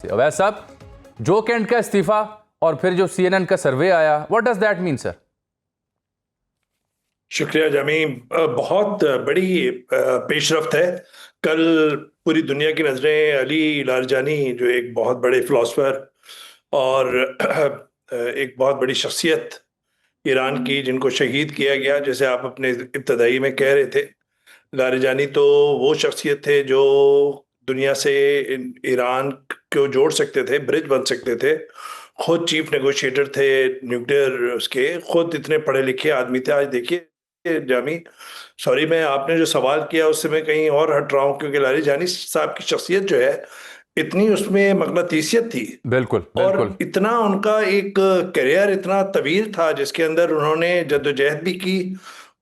अवैध साहब, जो कैंट का इस्तीफा और फिर जो CNN का सर्वे आया, what does that mean sir? शुक्रिया जामी, बहुत बड़ी पेशरफ्त है। कल पूरी दुनिया की नज़रें अली लारजानी, जो एक बहुत बड़े फिलोसफर और एक बहुत बड़ी शख्सियत ईरान की, जिनको शहीद किया गया, जैसे आप अपने इब्तदाई में कह रहे थे। लारजानी तो वो शख्सियत थे जो दुनिया से ईरान को जोड़ सकते थे, ब्रिज बन सकते थे। खुद चीफ नेगोशिएटर थे न्यूक्लियर उसके, खुद इतने पढ़े लिखे आदमी थे। आज देखिए जामी, सॉरी, मैं आपने जो सवाल किया उससे मैं कहीं और हट रहा हूँ, क्योंकि लारजानी साहब की शख्सियत जो है, इतनी उसमें मगनातीसियत थी। बिल्कुल बिल्कुल। और इतना उनका एक करियर इतना तवील था, जिसके अंदर उन्होंने जद्दोजहद भी की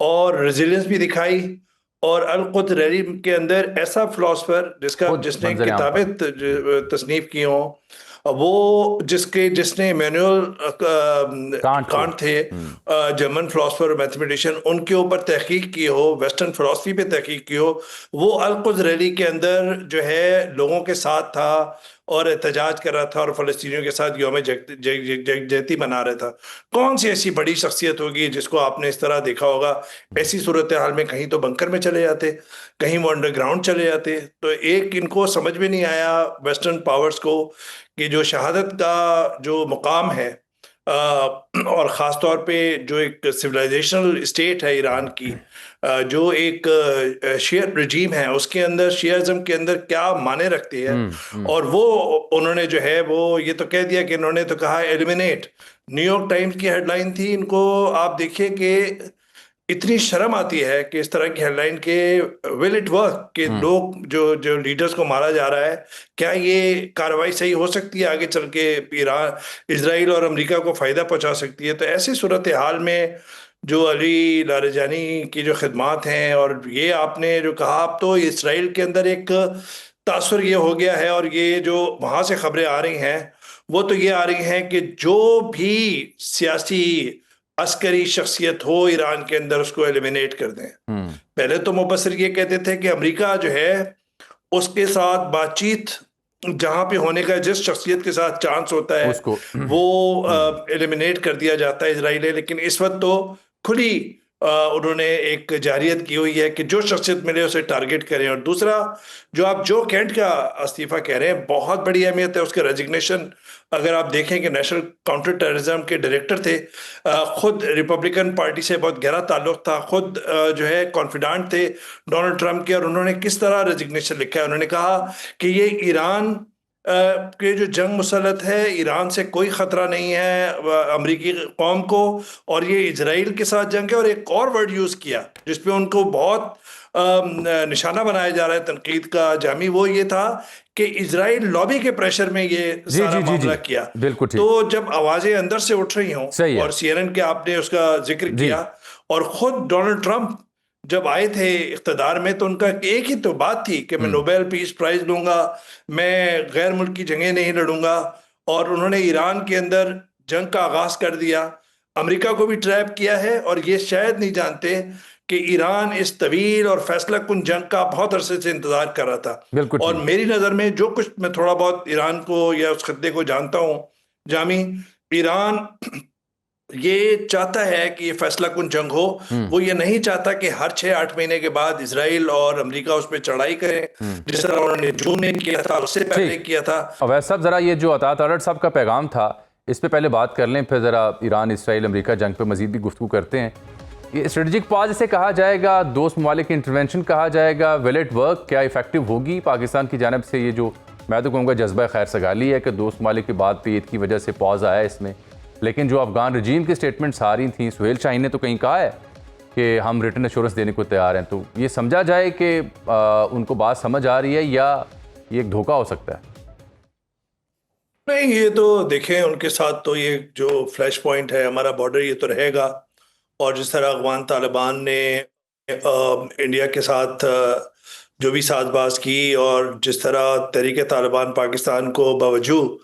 और रेजिलियंस भी दिखाई। और अल कुद रैली के अंदर ऐसा फिलोसफर खुद जिसने मंजर आम किताबें पर तसनीफ की हों, वो जिसने इमैनुअल कांट को। कांट थे, जर्मन फिलोसफर मैथमेटिशियन, उनके ऊपर तहकीक की हो, वेस्टर्न फिलोसफी पे तहकीक की हो, वो अल कुद रैली के अंदर जो है लोगों के साथ था और एहतजाज कर रहा था और फ़लस्तीनियों के साथ यौम यकजहती मना रहा था। कौन सी ऐसी बड़ी शख्सियत होगी जिसको आपने इस तरह देखा होगा? ऐसी सूरत हाल में कहीं तो बंकर में चले जाते, कहीं वो अंडरग्राउंड चले जाते। तो एक इनको समझ में नहीं आया वेस्टर्न पावर्स को कि जो शहादत का जो मुकाम है, और ख़ास तौर पे जो एक सिविलाइजेशनल स्टेट है ईरान की, जो एक शिया रजीम है, उसके अंदर शियाज़म के अंदर क्या माने रखती है। और वो उन्होंने जो है वो ये तो कह दिया कि इन्होंने तो कहा एलिमिनेट। न्यूयॉर्क टाइम्स की हेडलाइन थी, इनको आप देखिए कि इतनी शर्म आती है कि इस तरह की हेडलाइन के विल इट वर्क, कि लोग जो जो लीडर्स को मारा जा रहा है, क्या ये कार्रवाई सही हो सकती है आगे चल के? ईरान, इजराइल और अमेरिका को फायदा पहुंचा सकती है। तो ऐसी सूरत हाल में जो अली लारजानी की जो खिदमात हैं, और ये आपने जो कहा, अब तो इसराइल के अंदर एक तासुर ये हो गया है, और ये जो वहां से खबरें आ रही हैं वो तो ये आ रही हैं कि जो भी सियासी अस्करी शख्सियत हो ईरान के अंदर, उसको एलिमिनेट कर दें। पहले तो मुबस्सिर ये कहते थे कि अमेरिका जो है उसके साथ बातचीत जहां पे होने का, जिस शख्सियत के साथ चांस होता है उसको वो एलिमिनेट कर दिया जाता है इसराइल। लेकिन इस वक्त तो खुली उन्होंने एक जारियत की हुई है कि जो शख्सियत मिले उसे टारगेट करें। और दूसरा, जो आप जो कैंट का इस्तीफा कह रहे हैं, बहुत बड़ी अहमियत है उसके रेजिग्नेशन। अगर आप देखें कि नेशनल काउंटर टेररिज्म के डायरेक्टर थे, खुद रिपब्लिकन पार्टी से बहुत गहरा ताल्लुक था, खुद जो है कॉन्फिडेंट थे डोनाल्ड ट्रंप के। और उन्होंने किस तरह रेजिग्नेशन लिखा है, उन्होंने कहा कि ये ईरान के जो जंग मुसल्लत है, ईरान से कोई ख़तरा नहीं है अमरीकी कौम को, और ये इजराइल के साथ जंग है। और एक और वर्ड यूज़ किया जिसपे उनको बहुत निशाना बनाया जा रहा है तनकीद का जामी, वो ये था कि इजराइल लॉबी के प्रेशर में ये जी सारा जी जी जी मामला किया। बिल्कुल ठीक। तो जब आवाज़ें अंदर से उठ रही हों, सही है और CNN के आपने उसका जिक्र जी। किया, और ख़ुद डोनाल्ड ट्रंप जब आए थे इख्तदार में, तो उनका एक ही तो बात थी कि मैं नोबेल पीस प्राइज लूंगा, मैं गैर मुल्की जंगें नहीं लड़ूंगा। और उन्होंने ईरान के अंदर जंग का आगाज कर दिया, अमेरिका को भी ट्रैप किया है। और ये शायद नहीं जानते कि ईरान इस तवील और फैसला कुन जंग का बहुत अरसे से इंतजार कर रहा था। बिल्कुल और ठीक। मेरी नज़र में जो कुछ मैं थोड़ा बहुत ईरान को या उस खत्ते को जानता हूँ जामी, ईरान ये चाहता है कि ये फैसला कुन जंग हो। वो ये नहीं चाहता कि हर 6-8 महीने के बाद इसराइल और अमेरिका उस पर चढ़ाई करें, जिस तरह उन्होंने जून में किया था, उससे पहले किया था। अवैध साहब, ज़रा ये जो अतात अलर्ट साहब का पैगाम था, इस पे पहले बात कर लें, फिर ज़रा ईरान इसराइल अमेरिका जंग पे मजीद भी गुफ्तगू करते हैं। ये स्ट्रेटजिक पॉज इसे कहा जाएगा, दोस्त ममालिक की इंटरवेंशन कहा जाएगा, विल इट वर्क? क्या इफेक्टिव होगी पाकिस्तान की जानब से? ये जो मैं तो कहूँगा जज्बा खैर सगाली है कि दोस्त ममालिक की बात पे ईद की वजह से पॉज आया इसमें, लेकिन जो अफगान रजीम की स्टेटमेंट्स आ रही थी, सुहेल शाहीन ने तो कहीं कहा है कि हम रिटर्न एश्योरेंस देने को तैयार हैं। तो ये समझा जाए कि उनको बात समझ आ रही है या ये एक धोखा हो सकता है? नहीं, ये तो देखें, उनके साथ तो ये जो फ्लैश पॉइंट है हमारा बॉर्डर, ये तो रहेगा। और जिस तरह अफगान तालिबान ने इंडिया के साथ जो भी साजबाज की, और जिस तरह तहरीक तालिबान पाकिस्तान को बावजूद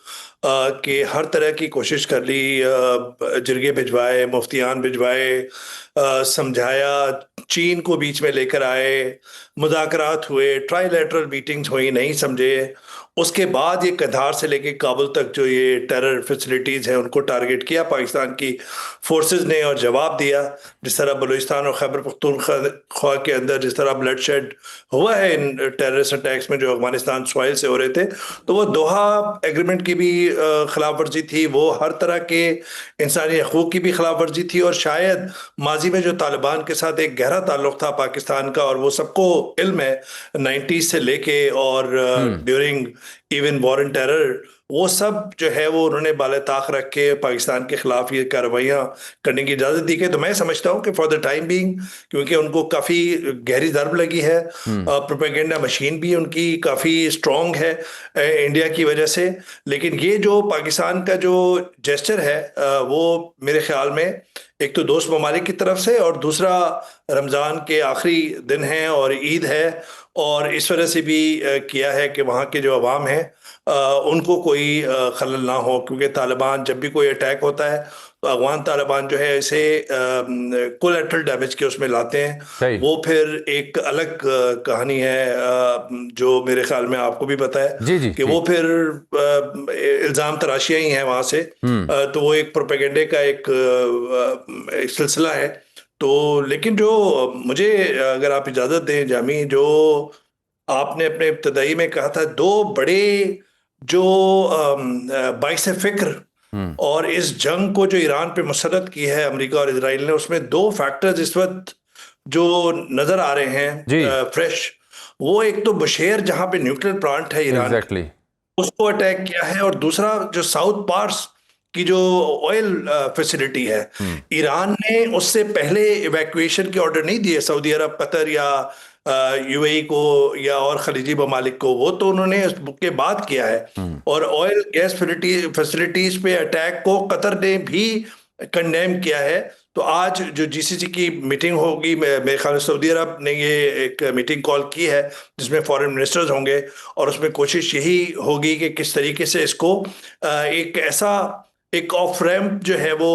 कि हर तरह की कोशिश कर ली, जिरगे भिजवाए, मुफ्तियान भिजवाए, समझाया, चीन को बीच में लेकर आए, मुज़ाकरात हुए, ट्राईलैटरल मीटिंग्स हुई, नहीं समझे। उसके बाद ये कंधार से लेके काबुल तक जो ये टेरर फैसिलिटीज़ हैं उनको टारगेट किया पाकिस्तान की फोर्सेस ने और जवाब दिया। जिस तरह बलूचिस्तान और खैबर पख्तूनख्वा के अंदर जिस तरह ब्लड शेड हुआ है इन टेररिस्ट अटैक्स में जो अफगानिस्तान सॉइल से हो रहे थे, तो वो दोहा एग्रीमेंट की भी खिलाफ वर्जी थी, वो हर तरह के इंसानी हकूक़ की भी खिलाफ वर्जी थी। और शायद माजी में जो तालिबान के साथ एक गहरा ताल्लुक था पाकिस्तान का, और वो सबको इल्म है 90s से लेके और during even war and terror, वो सब जो है वो उन्होंने बाले ताक रख के पाकिस्तान के खिलाफ ये कार्रवाइयाँ करने की इजाज़त दी गई। तो मैं समझता हूँ कि फॉर द टाइम बीइंग, क्योंकि उनको काफ़ी गहरी ज़रब लगी है, प्रोपेगेंडा मशीन भी उनकी काफ़ी स्ट्रॉन्ग है इंडिया की वजह से। लेकिन ये जो पाकिस्तान का जो जेस्चर है वो मेरे ख्याल में एक तो दोस्त ममालिक की तरफ से, और दूसरा रमज़ान के आखिरी दिन है और ईद है, और इस वजह से भी किया है कि वहाँ के जो अवाम है उनको कोई खलल ना हो। क्योंकि तालिबान जब भी कोई अटैक होता है तो अफगान तालिबान जो है इसे कोलैटरल डैमेज के उसमें लाते हैं। वो फिर एक अलग कहानी है जो मेरे ख्याल में आपको भी पता है कि वो फिर इल्ज़ाम तराशियाँ ही हैं वहाँ से। तो वो एक प्रोपेगेंडे का एक सिलसिला है। तो लेकिन जो मुझे, अगर आप इजाज़त दें जामी, जो आपने अपने इब्तदाई में कहा था दो बड़े जो बाइस फिक्र और इस जंग को जो ईरान पे मुसल्लत की है अमेरिका और इजराइल ने, उसमें दो फैक्टर्स इस वक्त जो नजर आ रहे हैं फ्रेश, वो एक तो बशेर जहां पे न्यूक्लियर प्लांट है ईरान उसको अटैक किया है, और दूसरा जो साउथ पार्स की जो ऑयल फैसिलिटी है, ईरान ने उससे पहले इवैक्यूएशन के ऑर्डर नहीं दिए सऊदी अरब, कतर या यूएई को या और खलीजी ममालिक को, वो तो उन्होंने उसके बाद किया है। और ऑयल गैस फैसिलिटीज पे अटैक को कतर ने भी कंडेम किया है। तो आज जो जीसीसी की मीटिंग होगी, मेरे ख्याल में सऊदी अरब ने ये एक मीटिंग कॉल की है जिसमें फॉरेन मिनिस्टर्स होंगे, और उसमें कोशिश यही होगी कि किस तरीके से इसको एक ऐसा एक ऑफ रैम्प जो है वो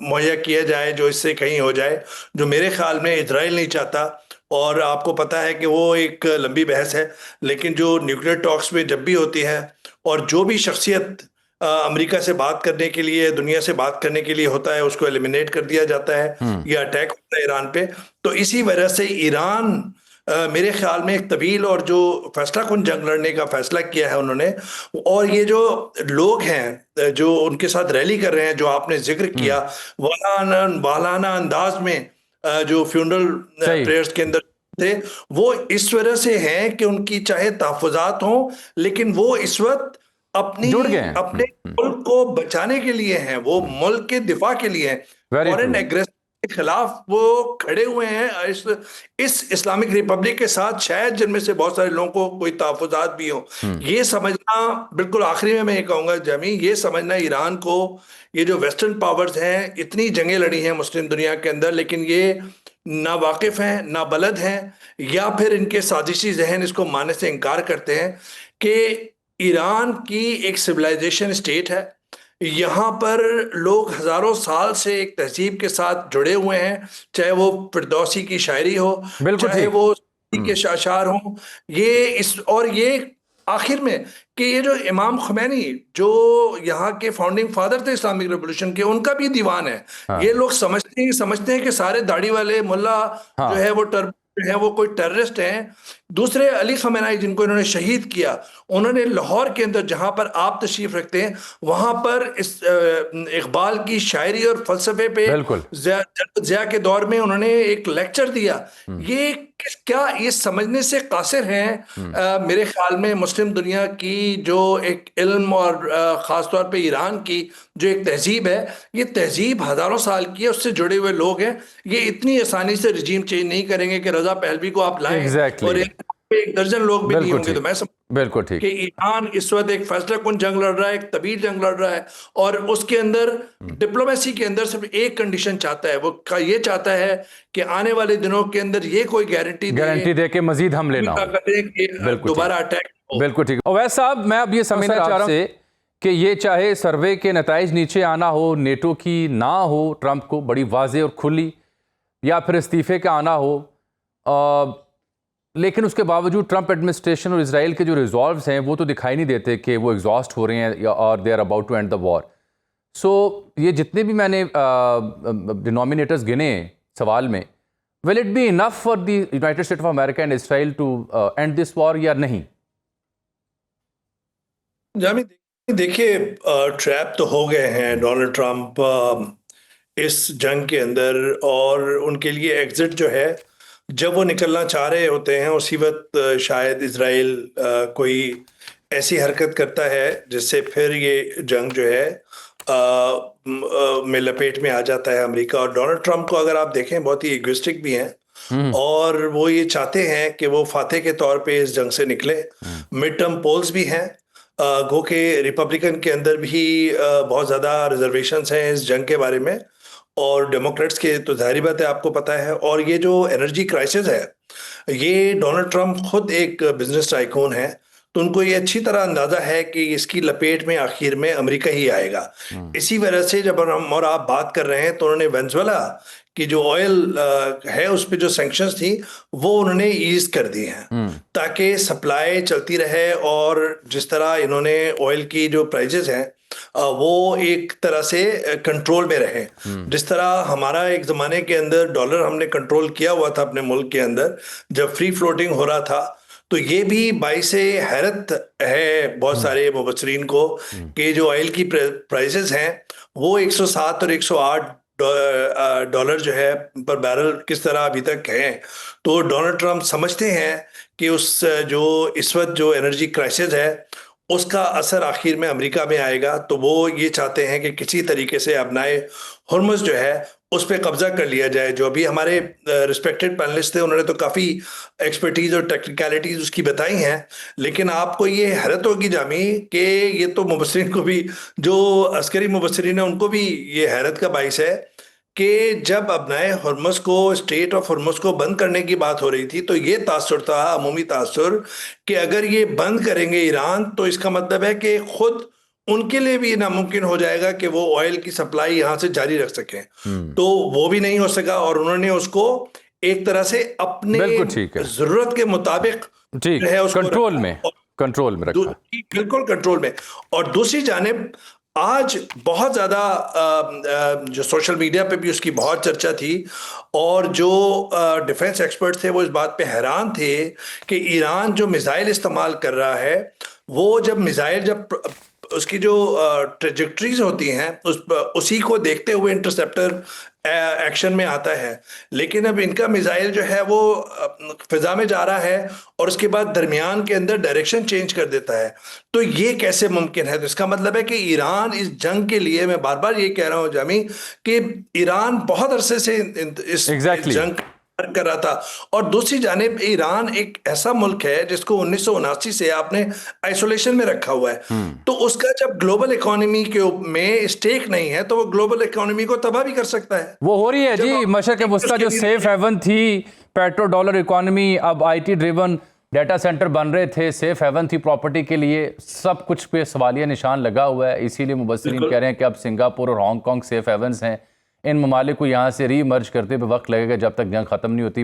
मुहैया किया जाए जो इससे कहीं हो जाए, जो मेरे ख्याल में इजराइल नहीं चाहता। और आपको पता है कि वो एक लंबी बहस है, लेकिन जो न्यूक्लियर टॉक्स में जब भी होती है और जो भी शख्सियत अमेरिका से बात करने के लिए, दुनिया से बात करने के लिए होता है, उसको एलिमिनेट कर दिया जाता है या अटैक होता है ईरान पे। तो इसी वजह से ईरान मेरे ख्याल में एक तवील और जो फैसला कुन जंग लड़ने का फैसला किया है उन्होंने, और ये जो लोग हैं जो उनके साथ रैली कर रहे हैं, जो आपने जिक्र किया वालाना अंदाज में जो फ्यूनरल प्रेयर्स के अंदर थे, वो इस वजह से हैं कि उनकी चाहे तहफ़्फ़ुज़ात हों, लेकिन वो इस वक्त अपने मुल्क को बचाने के लिए हैं, वो मुल्क के दिफा के लिए हैं, फॉरेन एग्रेशन के खिलाफ वो खड़े हुए हैं इस इस्लामिक रिपब्लिक के साथ, शायद जिनमें से बहुत सारे लोगों को कोई तहफ़्फ़ुज़ात भी हो। ये समझना, बिल्कुल आखिरी में मैं ये कहूँगा जामी, ये समझना ईरान को, ये जो वेस्टर्न पावर्स हैं, इतनी जंगें लड़ी हैं मुस्लिम दुनिया के अंदर, लेकिन ये ना वाकिफ़ हैं, ना बलद हैं, या फिर इनके साजिशी जहन इसको मानने से इनकार करते हैं कि ईरान की एक सिविलाइजेशन स्टेट है, यहाँ पर लोग हजारों साल से एक तहजीब के साथ जुड़े हुए हैं, चाहे वो फिरदौसी की शायरी हो, चाहे वो के शाशार हो, ये आखिर में कि ये जो इमाम खुमैनी जो यहाँ के फाउंडिंग फादर थे इस्लामिक रेवोल्यूशन के, उनका भी दीवान है। ये लोग समझते हैं कि सारे दाढ़ी वाले मुल्ला जो है वो वो कोई टेररिस्ट हैं। दूसरे अली खमेनाई जिनको इन्होंने शहीद किया, उन्होंने लाहौर के अंदर जहां पर आप तशरीफ रखते हैं वहां पर इस इकबाल की शायरी और फलसफे पे ज़िया के दौर में उन्होंने एक लेक्चर दिया। ये क्या ये समझने से कासिर हैं मेरे ख्याल में मुस्लिम दुनिया की जो एक इल्म और ख़ास तौर पे ईरान की जो एक तहजीब है, ये तहजीब हज़ारों साल की है, उससे जुड़े हुए लोग हैं। ये इतनी आसानी से रजीम चेंज नहीं करेंगे कि रजा पहलवी को आप लाएं और एक दर्जन लोग भी नहीं होंगे। तो मैं बिल्कुल ठीक कि ईरान इस वक्त एक फैसला कुन जंग लड़ रहा है, एक तवील जंग लड़ रहा है, और उसके अंदर डिप्लोमेसी के अंदर सिर्फ एक कंडीशन चाहता है, वो ये चाहता है कि आने वाले दिनों के अंदर ये कोई गारंटी दे के मजीद हमले ना हो, दोबारा अटैक। बिल्कुल ठीक। अवैस साहब, मैं अब ये समझना चाह रहा हूं कि ये चाहे सर्वे के नताइज नीचे आना हो, नेटो की ना हो ट्रंप को बड़ी वाज़ेह और खुली, या फिर इस्तीफे का आना हो, लेकिन उसके बावजूद ट्रंप एडमिनिस्ट्रेशन और इसराइल के जो रिजॉल्व्स हैं वो तो दिखाई नहीं देते कि वो एग्जॉस्ट हो रहे हैं और they are about to end the war. So ये जितने भी मैंने डिनोमिनेटर्स गिने सवाल में, will it be enough for the United State of America and Israel to end this war या नहीं? जामी देखिए, ट्रैप तो हो गए हैं डोनाल्ड ट्रंप इस जंग के अंदर, और उनके लिए एग्जिट जो है, जब वो निकलना चाह रहे होते हैं उसी वक्त शायद इजराइल कोई ऐसी हरकत करता है जिससे फिर ये जंग जो है में लपेट में आ जाता है अमेरिका। और डोनाल्ड ट्रंप को अगर आप देखें बहुत ही इगोइस्टिक भी हैं, और वो ये चाहते हैं कि वो फातेह के तौर पे इस जंग से निकले। मिड टर्म पोल्स भी हैं, गो के रिपब्लिकन के अंदर भी बहुत ज़्यादा रिजर्वेशंस हैं इस जंग के बारे में, और डेमोक्रेट्स के तो जाहिर बात है आपको पता है। और ये जो एनर्जी क्राइसिस है, ये डोनाल्ड ट्रंप खुद एक बिजनेस टाइकून है, तो उनको ये अच्छी तरह अंदाजा है कि इसकी लपेट में आखिर में अमेरिका ही आएगा। इसी वजह से जब हम और आप बात कर रहे हैं तो उन्होंने वेनेजुएला की जो ऑयल है उस पर जो सैंक्शंस थी वो उन्होंने ईज कर दी हैं ताकि सप्लाई चलती रहे, और जिस तरह इन्होंने ऑयल की जो प्राइजेस हैं वो एक तरह से कंट्रोल में रहे। जिस तरह हमारा एक ज़माने के अंदर डॉलर हमने कंट्रोल किया हुआ था अपने मुल्क के अंदर जब फ्री फ्लोटिंग हो रहा था, तो ये भी बाइस हैरत है बहुत सारे मुबस्सरीन को कि जो ऑयल की प्राइसेस हैं वो 107 और 108 डॉलर जो है पर बैरल किस तरह अभी तक हैं। तो डोनाल्ड ट्रंप समझते हैं कि उस जो इस वक्त जो एनर्जी क्राइसिस है उसका असर आखिर में अमेरिका में आएगा, तो वो ये चाहते हैं कि किसी तरीके से अपनाए हुर्मुज़ जो है उस पर कब्जा कर लिया जाए। जो अभी हमारे रिस्पेक्टेड पैनलिस्ट थे उन्होंने तो काफ़ी एक्सपर्टीज और टेक्निकलिटीज उसकी बताई हैं, लेकिन आपको ये हैरत होगी जामी कि ये तो मुबस्सरीन को भी, जो अस्करी मुबस्सरीन है उनको भी ये हैरत का बाइस है कि जब अपनाए हुर्मुज़ को, स्टेट ऑफ हुर्मुज़ को बंद करने की बात हो रही थी तो ये तासुर था, अमूमी तासुर, कि अगर ये बंद करेंगे ईरान तो इसका मतलब है कि खुद उनके लिए भी नामुमकिन हो जाएगा कि वो ऑयल की सप्लाई यहां से जारी रख सकें। तो वो भी नहीं हो सका, और उन्होंने उसको एक तरह से अपने जरूरत के मुताबिक है उसको कंट्रोल में रखा, बिल्कुल कंट्रोल में। और दूसरी जानिब आज बहुत ज़्यादा जो सोशल मीडिया पे भी उसकी बहुत चर्चा थी, और जो डिफेंस एक्सपर्ट थे वो इस बात पे हैरान थे कि ईरान जो मिसाइल इस्तेमाल कर रहा है, वो जब मिसाइल जब उसकी जो ट्रेजेक्टरीज होती हैं उसी को देखते हुए इंटरसेप्टर एक्शन में आता है, लेकिन अब इनका मिसाइल जो है वो फिजा में जा रहा है और उसके बाद दरमियान के अंदर डायरेक्शन चेंज कर देता है। तो ये कैसे मुमकिन है? तो इसका मतलब है कि ईरान इस जंग के लिए, मैं बार बार ये कह रहा हूं जामी, कि ईरान बहुत अरसे से इस जंग कर रहा था। और दूसरी जानिब ईरान एक ऐसा मुल्क है जिसको 1979 से आपने आइसोलेशन में रखा हुआ है, तो उसका जब ग्लोबल इकोनॉमी के में स्टेक नहीं है तो वो ग्लोबल इकोनॉमी को तबाह भी कर सकता है। वो हो रही है जी, मशरक़ वस्ता जो सेफ हेवन थी, पेट्रो डॉलर इकोनॉमी, अब IT ड्रिवन डाटा सेंटर बन रहे थे, सेफ हेवन थी प्रॉपर्टी के लिए, सब कुछ पे सवालिया निशान लगा हुआ है। इसीलिए मुबस्सरीन कह रहे हैं कि अब सिंगापुर और हांगकॉन्ग सेफ हेवन्स हैं। इन ममालिक को यहाँ से रीमर्ज करते हुए वक्त लगेगा जब तक जंग ख़त्म नहीं होती।